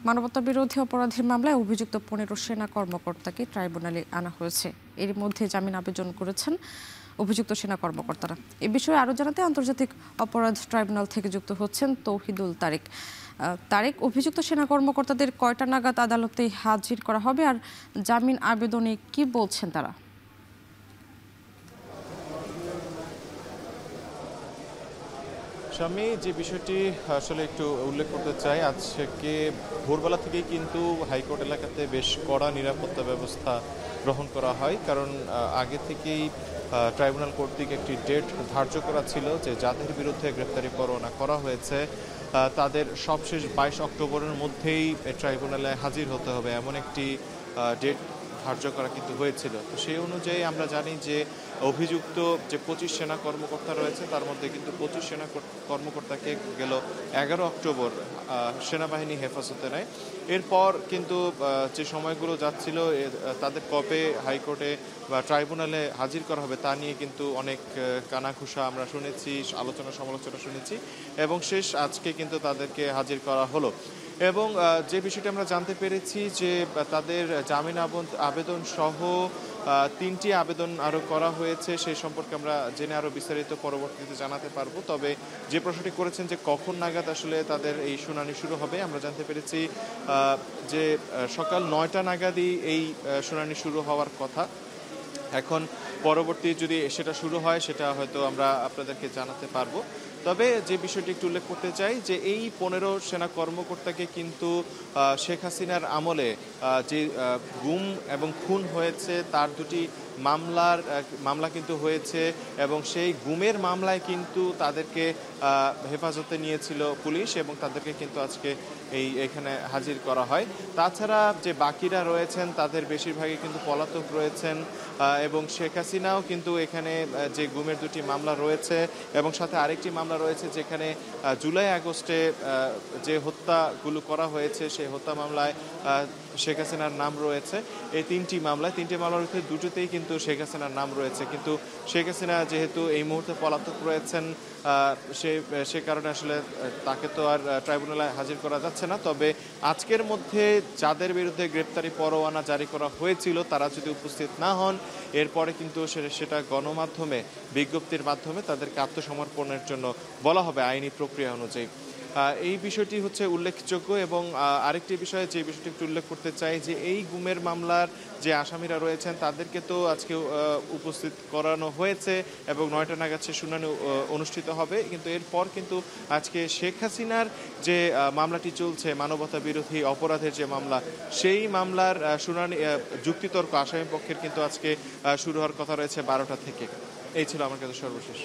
মানবতাবিরোধী অপরাধের মামলায় অভিযুক্ত 15 সেনা কর্মকর্তাকে ট্রাইব্যুনালে আনা হয়েছে। এর মধ্যে জামিন আবেদন করেছেন অভিযুক্ত সেনা কর্মকর্তারা। এ বিষয়ে আরও জানাতে আন্তর্জাতিক অপরাধ ট্রাইব্যুনাল থেকে যুক্ত হচ্ছেন তৌহিদুল তারেক। তারেক, অভিযুক্ত সেনা কর্মকর্তাদের কয়টা নাগাদ আদালতে হাজির করা হবে আর জামিন আবেদনে কি বলছেন তারা? আমি যে বিষয়টি আসলে একটু উল্লেখ করতে চাই, আজকে ভোরবেলা থেকেই কিন্তু হাইকোর্ট এলাকাতে বেশ কড়া নিরাপত্তা ব্যবস্থা গ্রহণ করা হয়। কারণ আগে থেকেই ট্রাইব্যুনাল কর্তৃক একটি ডেট ধার্য করা ছিল যে যাদের বিরুদ্ধে গ্রেপ্তারি পরোয়ানা করা হয়েছে তাদের সবশেষ 22 অক্টোবরের মধ্যেই ট্রাইব্যুনালে হাজির হতে হবে, এমন একটি ডেট ধার্য করা কিন্তু হয়েছিল। তো সেই অনুযায়ী আমরা জানি যে অভিযুক্ত যে 25 সেনা কর্মকর্তা রয়েছে তার মধ্যে কিন্তু 25 সেনা কর্মকর্তাকে গেল 11 অক্টোবর সেনাবাহিনী হেফাজতে নেয়। এরপর কিন্তু যে সময়গুলো যাচ্ছিল তাদের কবে হাইকোর্টে বা ট্রাইব্যুনালে হাজির করা হবে তা নিয়ে কিন্তু অনেক কানাঘুষা আমরা শুনেছি, আলোচনা সমালোচনা শুনেছি এবং শেষ আজকে কিন্তু তাদেরকে হাজির করা হলো। এবং যে বিষয়টি আমরা জানতে পেরেছি যে তাদের জামিন আবেদন সহ 3টি আবেদন আরও করা হয়েছে, সেই সম্পর্কে আমরা জেনে আরও বিস্তারিত পরবর্তীতে জানাতে পারবো। তবে যে প্রশ্নটি করেছেন যে কখন নাগাদ আসলে তাদের এই শুনানি শুরু হবে, আমরা জানতে পেরেছি যে সকাল 9টা নাগাদই এই শুনানি শুরু হওয়ার কথা। এখন পরবর্তী যদি সেটা শুরু হয় সেটা হয়তো আমরা আপনাদেরকে জানাতে পারবো। তবে যে বিষয়টি একটু উল্লেখ করতে চাই যে এই 15 সেনা কর্মকর্তাকে কিন্তু শেখ হাসিনার আমলে যে গুম এবং খুন হয়েছে তার দুটি মামলা কিন্তু হয়েছে এবং সেই গুমের মামলায় কিন্তু তাদেরকে হেফাজতে নিয়েছিল পুলিশ এবং তাদেরকে কিন্তু আজকে এখানে হাজির করা হয়। তাছাড়া যে বাকিরা রয়েছেন তাদের বেশিরভাগই কিন্তু পলাতক রয়েছেন এবং শেখ হাসিনাও কিন্তু এখানে যে গুমের দুটি মামলা রয়েছে এবং সাথে আরেকটি মামলা রয়েছে যেখানে জুলাই আগস্টে যে হত্যাগুলো করা হয়েছে সেই হত্যা মামলায় শেখ হাসিনার নাম রয়েছে। এই তিনটি মামলার ভিতরে দুটোতেই কিন্তু শেখ হাসিনার নাম রয়েছে, কিন্তু শেখ হাসিনা যেহেতু এই মুহূর্তে পলাতক রয়েছেন সে কারণে আসলে তাকে তো আর ট্রাইব্যুনালে হাজির করা যাচ্ছে না। তবে আজকের মধ্যে যাদের বিরুদ্ধে গ্রেপ্তারি পরোয়ানা জারি করা হয়েছিল তারা যদি উপস্থিত না হন এরপরে কিন্তু সেটা গণমাধ্যমে বিজ্ঞপ্তির মাধ্যমে তাদেরকে আত্মসমর্পণের জন্য বলা হবে আইনি প্রক্রিয়া অনুযায়ী। এই বিষয়টি হচ্ছে উল্লেখযোগ্য। এবং আরেকটি বিষয় যে বিষয়টি একটু উল্লেখ করতে চাই যে এই গুমের মামলার যে আসামিরা রয়েছেন তাদেরকে তো আজকে উপস্থিত করানো হয়েছে এবং 9টা নাগাদ সে শুনানি অনুষ্ঠিত হবে। কিন্তু এরপর কিন্তু আজকে শেখ হাসিনার যে মামলাটি চলছে মানবতা বিরোধী অপরাধের যে মামলা, সেই মামলার শুনানি যুক্তিতর্ক আসামি পক্ষের কিন্তু আজকে শুরু হওয়ার কথা রয়েছে 12টা থেকে। এই ছিল আমার কাছে সর্বশেষ।